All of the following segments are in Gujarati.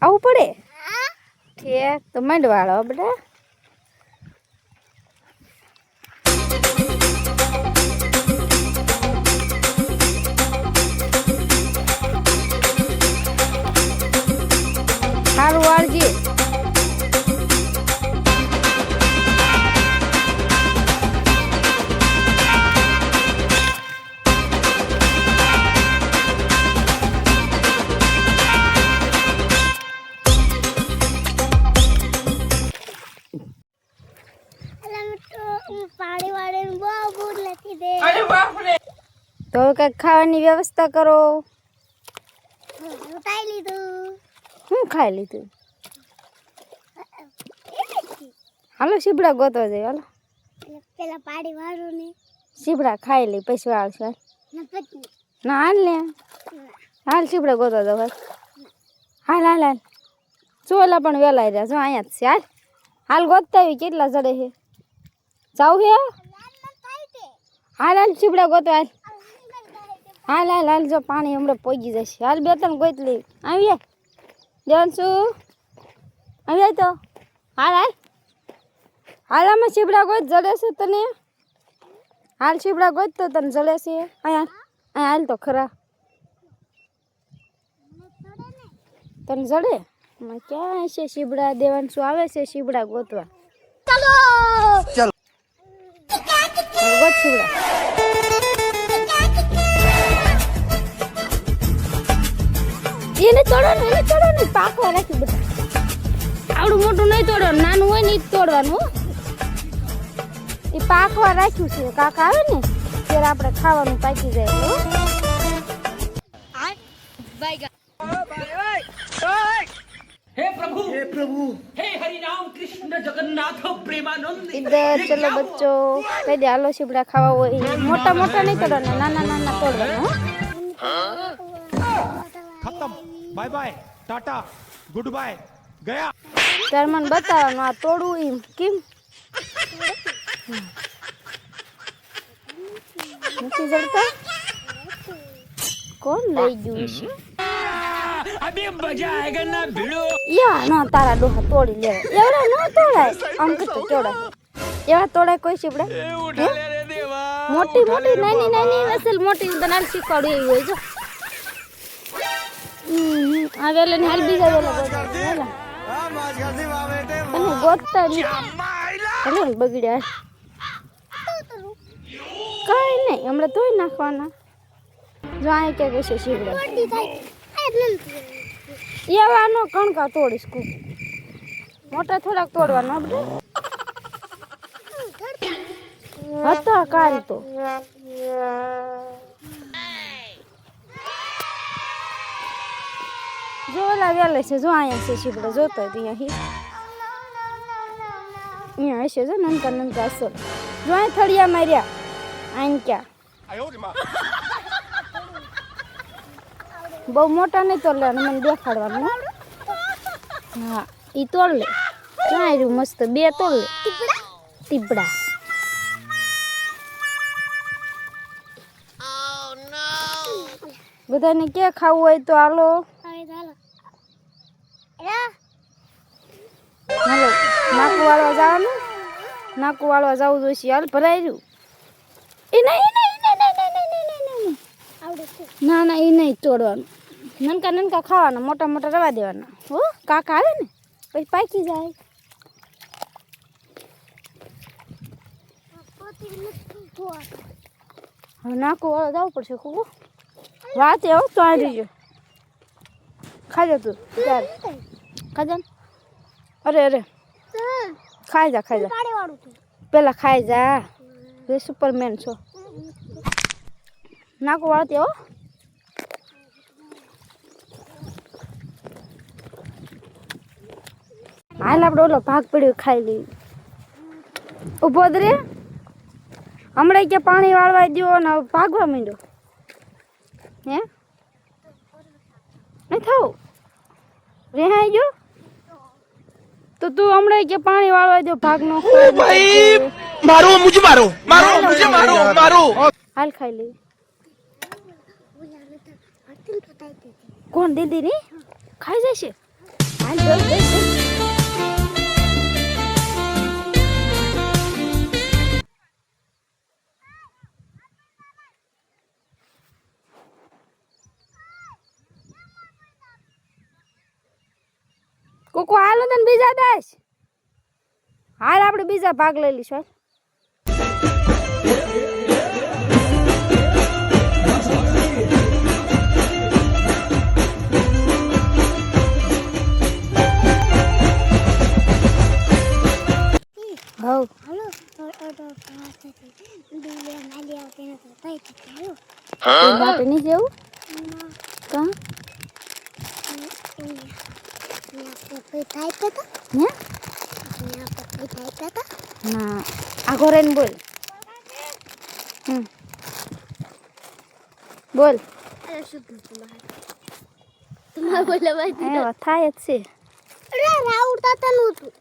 આવું પડે ઠીક તો માંડવાળો બેટા સારું વાળજે તો કઈક ખાવાની વ્યવસ્થા કરો હું ખાઈ લીધું હાલો સીબડા ગોતવા જાય હાલો પેલા પાડી વાળો ને સીબડા ખાઈ લઈ પછી વાળશું ના હાલ ને હાલ સીબડા ગોતવા જાવ હાલ હાલ હાલ ચોલા પણ વેલાઈ રહ્યા જો અહીંયા જ છે હાલ હાલ ગોતતા આવી કેટલા જડે છે જાવ હે હાલ હાલ સીબડા ગોતવા હાલ હાલ હાલ હાલ જો પાણી હમણાં પોગી જશે હાલ બે ત્રણ ગોત લઈ આવીએ દેવાંશુ આવી તો હાલ હાલ હાલ આમાં સીબડા ગોત જડે છે તને હાલ સીબડા ગોત તો તને જડે છે અહીંયા અહીંયા હાલ તો ખરા તને જડે ક્યાં છે સીબડા દેવાંશુ આવે છે સીબડા ગોતવા ચલો ગોત સીબડા એને તોડો ને પાકવા રાખી બધા આવડું મોટું નહીં તોડવાનું નાનું હોય ને એ જ તોડવાનું એ પાકવા રાખ્યું છે કાકા આવે ને ત્યારે આપણે ખાવાનું પાકી જાય हे प्रभु हे हरि राम कृष्ण जगन्नाथ प्रेमानंद इधर चलो बच्चों कह दे आलो સીબડા ખાવા હોય મોટા મોટા નહીં તોડવાના નાના નાના તોડવાના खत्म bye bye tata good bye गया તાર મને બતાવવાનું આ તોડવું એમ કેમ નથી જડતા કોણ લઈ ગયું છે अभी मजा आएगा ना भिड़ो યા ના તારા ડોહા તોડી લેવા એવડા ન તોડાય આમ કે તોડાય એવા તોડાય કોઈ સીબડા મોટી મોટી નાની નાની અસલ મોટી બનાલ શીખવાડું એવી હોય જો આ વેલે ને હાલ બીજા વેલે ગોતવા અને ગોતતા નહીં બગડ્યા કઈ નહીં હમણાં ધોઈ નાખવાના જો આ કે છે સીબડા એવા નો કણકા તોડીશ ખૂબ મોટા થોડાક તોડવાના આપણે હતા કાલ તો જો ઓલા વેલે છે જો અહીંયા છે સીબડા જોતો અહીંયા હશે જો નનકા નનકા અસર જો અહીં થળિયા માર્યા આઈને ક્યાં બહુ મોટા નહીં તોડ લેવાનું મને દેખાડવાનું હા એ તોડ લે ક્યાં આવ્યું મસ્ત બે તોડ લે તીબડા બધાને ક્યાં ખાવું હોય તો હાલો હાલો નાકુ વાળવા જવાનું નાકુ વાળવા જવું જોઈશે હાલ ભરાઈ રહ્યું એ નહીં ના ના એ નહીં તોડવાનું નનકા નનકા ખાવાના મોટા મોટા રવા દેવાના હો કાકા આવે ને પછી પાકી જાય હવે નાકુ વાળવા જવું પડશે ખૂબ વાત એવો તો આવી રહીજો ખાજો તું ચાલ ખાજા અરે અરે ખાઈ જા પેલા ખાઈ જા રે સુપરમેન છો નાકુ વાળતી હો હાલ આપણે ઓલો ભાગ પડ્યો ખાઈ લઈ ઉભો જ રે હમણાં કે પાણી વાળવા દો ને ભાગવા માંડ્યો હે ભરાઈ ગયો તો તું હમણાં કે પાણી વાળવા જો ભાગ નો ભાઈ मारो मुझे मारो मारो मुझे मारो मारो હાલ ખાઈ લે અતિલ પતાઈ દે કોણ દીદી ની ખાઈ જશે હાલ જો કોકો હાલો તને બીજા દાસ હાલ આપણે બીજા ભાગ લઈ લઈશું હાલ હાલો ઓટો પાસ દીલે નાલી આવતી ન તો તઈ હાલો કોઈ બાપે નહીં જેવું કા કોઈ થાય તો ને કોઈ થાય તો ના આ ઘરે ને બોલ બોલ અરે શું તમારે બોલે ભાઈ એ થાય જ છે અરે રાઉતા તનું તું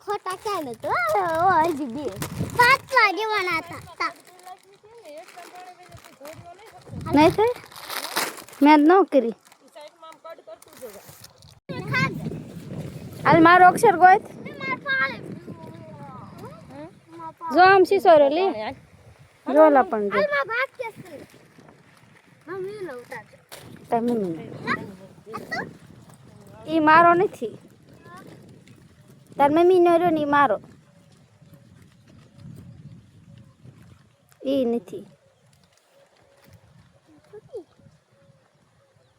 ખોટા ક્યાં નતો હજી બે 5 વાગેવાના હતા નહીં થાય મેં જ ન કરી હાલ મારો અક્ષર ગોત જો આમ શીશોરો લે જોલા પણ જો તમે ઈ મારો નથી તાર મમ્મી નો રહ્યો ને ઈ મારો ઈ નથી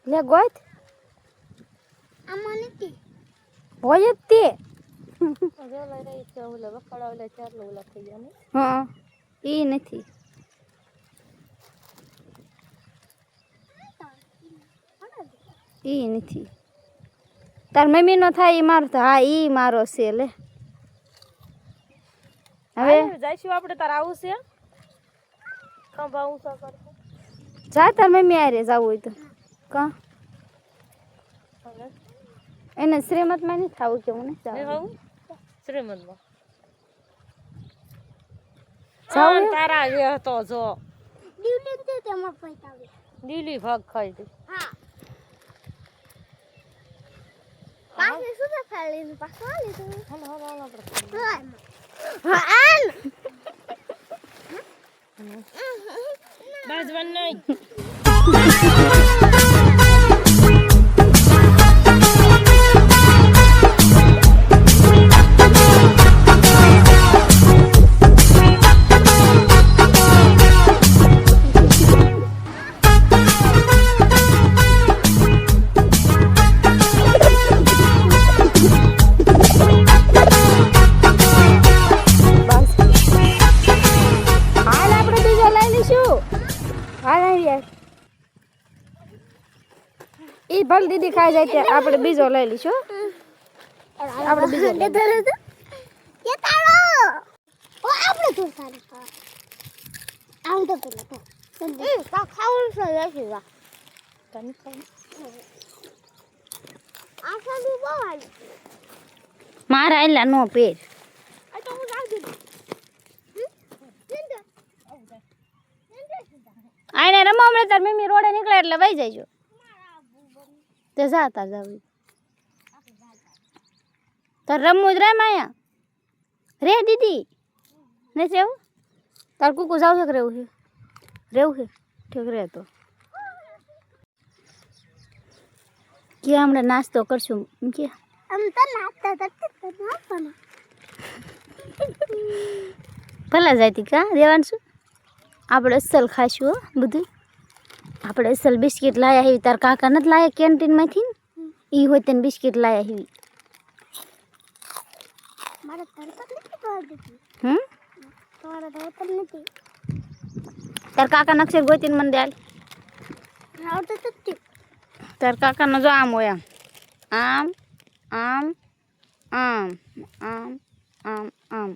લે ગોત આમાં નથી હોય જ તે હા ઈ નથી ઈ નથી તાર મમ્મી નો થાય ઈ મારો થાય હા ઈ મારો છે લે હવે જઈશું આપણે તાર આવું છે ખંભા ઊંચા કરતો જા તાર મમ્મી આરે જાવું હોય તો કા એને શ્રીમતમાં નહીં થાવું કે હું નહીં જાઉં શ્રીમંતમાં જાઉં તારા જે હતો જો ડ્યુટી તે તેમાં પૈતાવી લીલી ભાગ ખાઈ દે હા પાછે શું છે ફેલીને પાછો આલી તું હાલો આપણે હા આલ બાજવાન નહીં ઈ ભલ દીદી ખાઈ જાય ત્યાં આપણે બીજો લઈ લઈશું આપણે બીજો લઈ લઈશું. કે તાળો ઓ આપણે તો સારું આમ તો પેલા કા ખાવું છે લેસી વા તને ખાવ આ સાબુ બહુ આવી મારા એલા નો પેર આ તો હું રાખી દઉં આને રમો હમણાં તાર મમ્મી રોડે નીકળે એટલે વહી જઈજો તે જા તાર જાવ તાર રમવું જ રે માયા રે દીદી નથી રહેવું તાર કુકુ જાવ છે કે રહેવું છે ઠીક રહે તો કે હમણાં નાસ્તો કરશું કે આમ તો નાસ્તા તો નાસ્તા ભલા જાતી કા દેવાંશુ આપણે અસલ ખાશું હો બધું આપણે અસલ બિસ્કિટ લાયા હેવી તાર કાકા નથી લાયા કેન્ટીનમાંથી ઈ હોય તેને બિસ્કિટ લાયા હેવી મારા તરત નથી તો દીધી તમારા તરત નથી તાર કાકા અક્ષર ગોતીને મને દે રાવતો તો તાર કાકાનો જો આમ હોય આમ આમ આમ આમ આમ આમ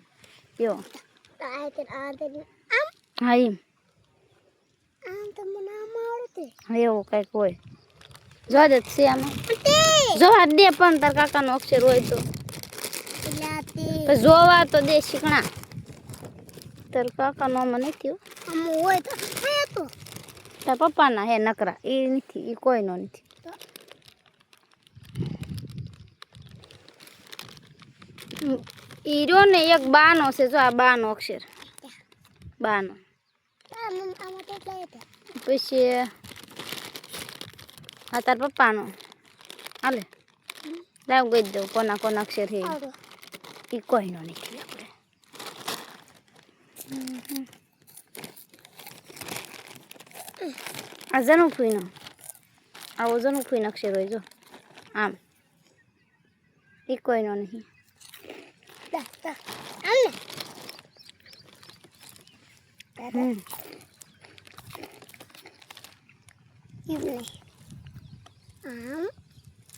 યો આ તે આમ હા એમ આમ તો મને આમ આવડે એવું કંઈક હોય જોવા દે છે આમાં જોવા દે પણ તાર કાકાનો અક્ષર હોય તો પણ જોવા તો દે શીખણા તાર કાકાનો આમાં નથી હો. હોય તો હે તો તાર પપ્પાના હે નકરા એ નથી એ કોઈનો નથી ઈ રહ્યો ને એક બાનો છે જો આ બાનો અક્ષર બાનો આમાં તો એટલે હતા પછી આ તાર પપ્પાનો હાલે લાવ ગઈ દઉં કોના કોના અક્ષર છે આવડો એ કોઈનો નથી આપણે આ જનુફીનો આવો જનુફીનો અક્ષર હોય જો આમ એ કોઈનો નહીં દા દા આને ઇવને આમ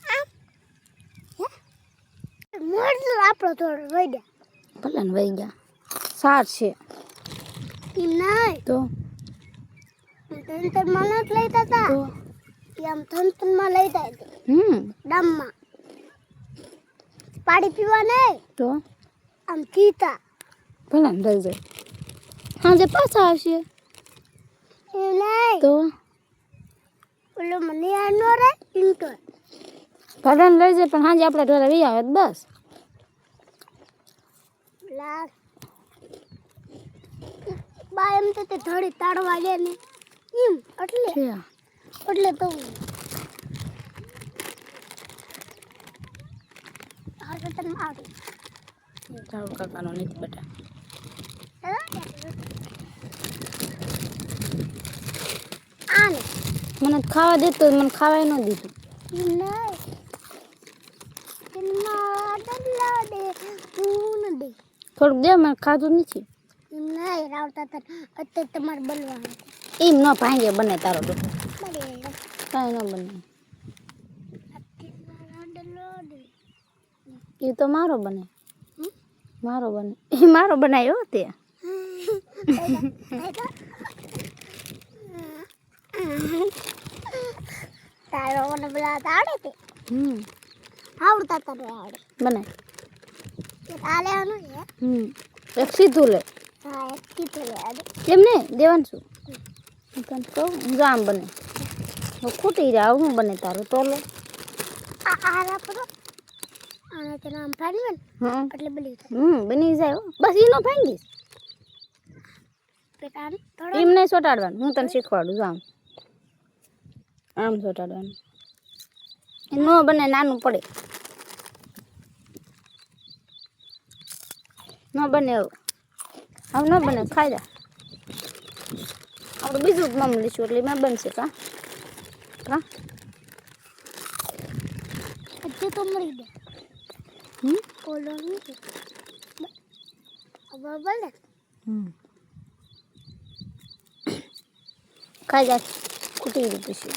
આમ મોર આપણો થોડો વઈ ભલે ને વહી ગયા સાર છે ઈ નહીં તો તંતર માં નથી લેતા તા તો એમ તંતર માં લેતા હમ ડામમાં પાણી પીવા નહીં તો આમ કીતા ભલે ને રહી જાય સાંજે પાછા આવશે એ નહીં તો ઓલો મને આ નો રે ઇન્ટર ભલે ને લઈ જાય પણ સાંજે આપણે ઢોરા વી આવે તો બસ લાગ બા એમ તો તે થોડી તાળવા લે ને એમ એટલે છે તો આ કતન આવી તારું કાકાનો નથી બેટા આને મને તો ખાવા દેતો મને ખાવાય ન દીધું નહીં એમાં ડલ્લા દે ઊન દે થોડુંક દે મને ખાધું નથી એમ નહીં રાવતા તર અત્યારે તમારે બનવાનું એમ ન ભાંગે બને તારો ડોકો બને કાંઈ ન બને ડલ્લો દે એ તો મારો બને મારો બને એ મારો બનાવ્યો તે તારો મને બોલા આવડે તે હમ આવડતા તને આવડે બનાય આ લેવાનું છે એક સીધું લે હા એક કીધું લે એમ ને દેવાનું છું હું તને કહું જો આમ બને ખૂટી જાય આવું બને તારું તો લો આ રાખો આને તે નામ ફાડ્યું ને હમ એટલે બની જાય બની જાય હો. બસ એ ન ભાંગીશ પેટા થોડો એમ નહીં ચોટાડવાનું હું તને શીખવાડું જો આમ આમ ચોટાડવાનું એ ન બને નાનું પડે ન બને એવું આમ ન બને ખાઈ જા આપણે બીજું જ મમ લઈશું એટલે એમાં બનશે કા કા હજી તો મરી દે હમ ઓલો નહીં બરાબર ને ખાઈ જા ખૂટી ગયું પછી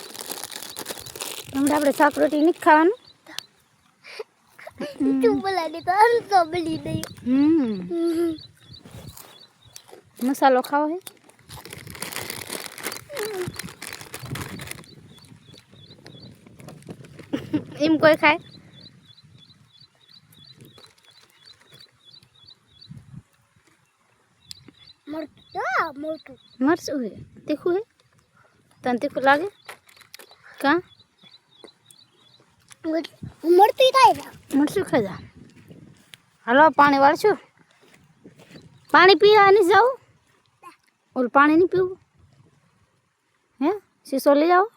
હમણાં આપણે શાક રોટી નથી ખાવાનું તું બોલાડી તો આમ તો બની દઈ મસાલો ખાવો હે એમ કોઈ ખાય મોટું મરચું હે તીખું હે તને તીખું લાગે કા મળતું થાય મરચું ખાઈ જા હાલો પાણી વાળશું પાણી પીવા નહીં જાઉં ઓલું પાણી નહીં પીવું હે શીશો લઈ આવો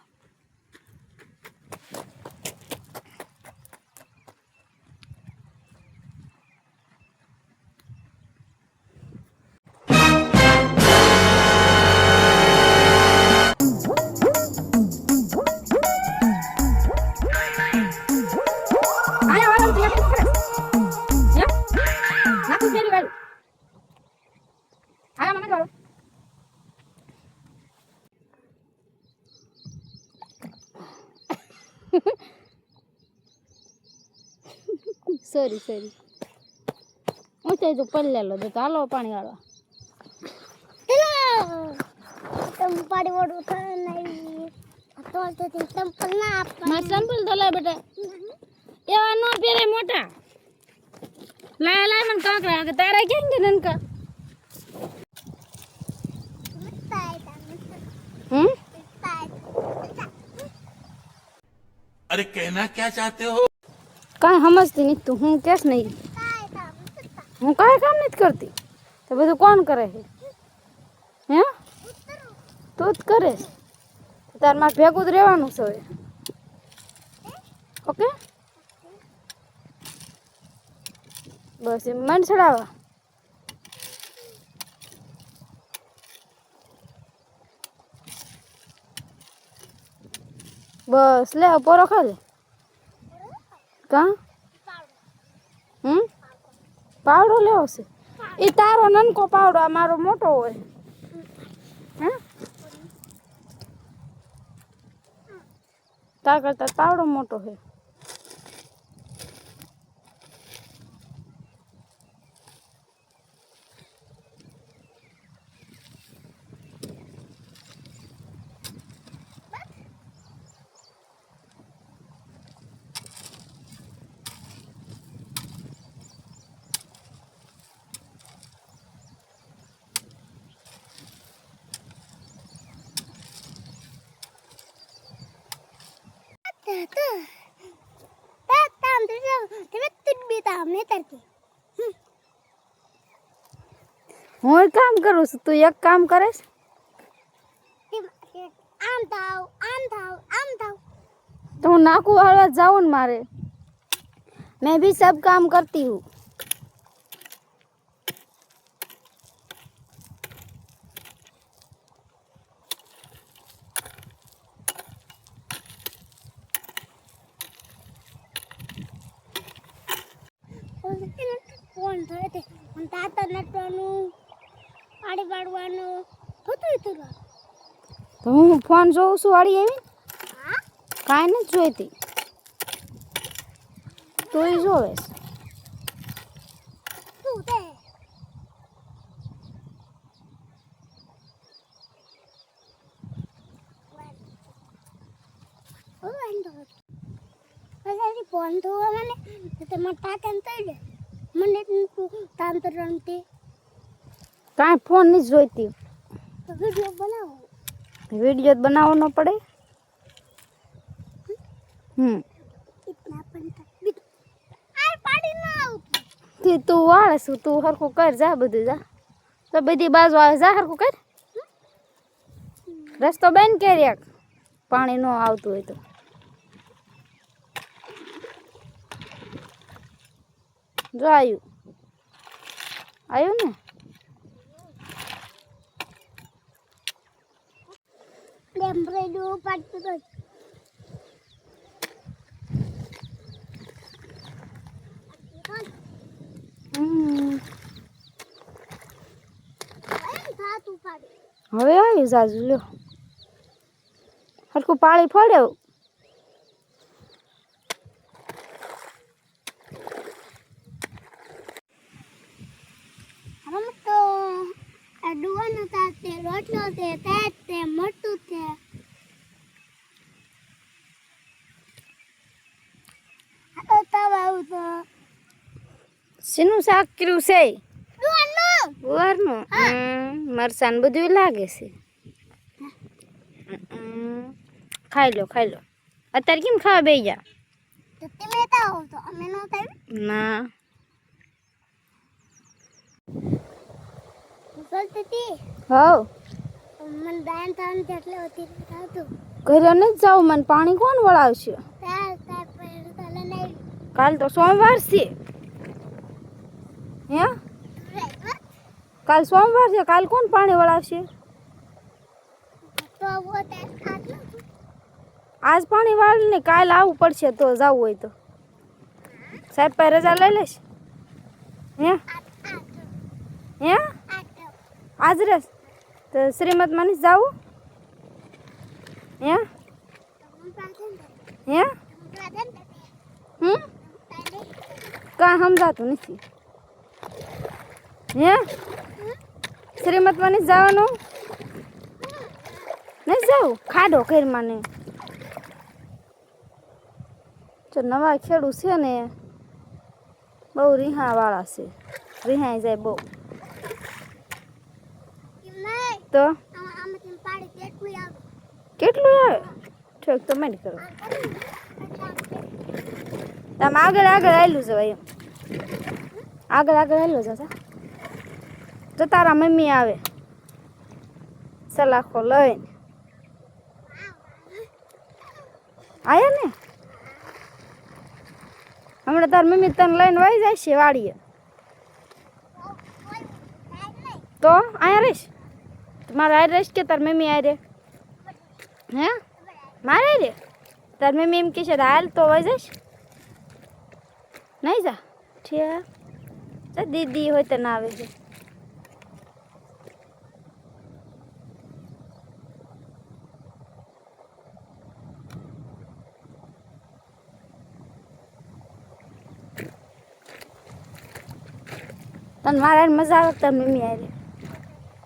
સોરી સોરી ઊંચાઈ તો પલ્લેલો તો હાલો પાણી વાળવા તમે પાણી વાળું થાય નહીં તો તો તે સંપલ ના આપવા માર સંપલ તો લાય બેટા એવા નો પહેરે મોટા લાય લાય મને કાંકરા કે તારા કેમ કે નનકા अरे कहना क्या चाहते हो? કાંઈ સમજતી નહીં તું હું કેસ નહીં હું કાંઈ કામ નથી કરતી તો બધું કોણ કરે છે હે તું જ કરે તાર મારે ભેગું જ રહેવાનું છે હવે ઓકે બસ એમ મન ચડાવવા બસ લે પોરો ખા લે કા પાવડો લેવો છે એ તારો નનકો પાવડો આ મારો મોટો હોય હે તાર કરતા પાવડો મોટો છે હું કામ કરું છું તું એક કામ કરે છે આમ થાવ तो હું નાકુ વાળવા જાઉં ને મારે मैं भी सब काम करती हूँ ફોન થયો તે તાતા નટવાનું આડી પાડવાનું થતું તો હું ફોન જોઉં છું વાળી આવી હા કાંઈ નથી જોઈતી તું જોવે તું તે ફોન થયો મને તમારે તાતા ને થઈ જાય મને તાંતર રમતી કાંઈ ફોન નથી જોઈતી વિડીયો બનાવો વિડીયો બનાવવો ન પડે इतना बनता आ पाड़ी ना આવતું તે તું વાળે છું તું હરખું કર જા બધું જા તો બધી બાજુ આવે જા હરખું કર રસ્તો બંધ કરી પાણી ન આવતું હોય તો જો આવ્યું ને ડેમ્બ્રે જો પાડતું તો થાતું પાડે હવે આવ્યું જાજુ લ્યો હરખું પાણી ફળ્યો हम तो अडुआनो ताते रोटलो ते ताते मट्टू ते आ तवा तो શેનું શાક કર્યું છે ડુઆનો ગુવારનું મરચાં ને બધું લાગે છે ખાઈ લો અત્યારે કેમ ખાવા બેસી જા તો તમે તાવ તો અમે નો તાવ ના બોલતી હવ मन दान तान જેટલે હોતી થાતું ઘરે નથી જાવ મને પાણી કોણ વળાવશે તાર તાર પર તલે નહીં કાલ તો સોમવાર છે હે કાલ સોમવાર છે કાલ કોણ પાણી વળાવશે તો વો તે આટલો આજ પાણી વાળ ને કાલ આવવું પડશે તો જવું હોય તો સાહેબ પર રજા લઈ લેશ હે હે આજ રસ તો શ્રીમત માની જાવું હે હે કાં સમજાતું નથી હે શ્રીમત માની જવાનું નહીં જાવું ખાડો કરી મને જો નવા ખેડૂત છે ને બહુ રીહાવાળા છે, રીહાઈ જાય બહુ. એમ નહીં તો આમાંથી પાડી કેટલું આવે કેટલું આવે ઠીક તો મેં કરો તમે આગળ આગળ આવેલું જવાય એમ આગળ આગળ આવેલું જતા તો તારા મમ્મી આવે સલાખો લઈને આયા ને હમણાં તાર મમ્મી તને લઈને વહી જાય છે વાડીએ તો અહીંયા રહીશ મારે આ રહીશ કે તાર મમ્મી આ રે હે મારે રે તાર મમ્મી એમ કહે છે હાલ તો વહી જઈશ નહીં જા ઠીક દીદી હોય તો ના આવે છે તને મારે મજા આવે તાર મમ્મી આ રે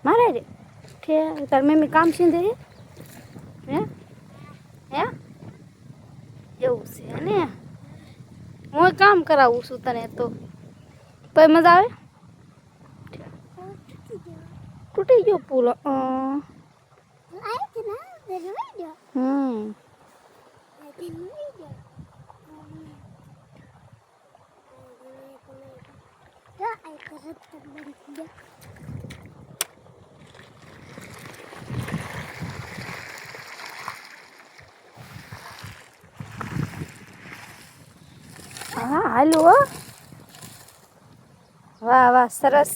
મારે રે ઠીક તાર મમ્મી કામ સીંધે હે હે એવું છે ને હું કામ કરાવું છું તને તોય મજા આવે તૂટી ગયો પુલ આય કે ના દેવી દો દેવી દો તો આય કરત બની ગયો હા હાલો વાહ વાહ સરસ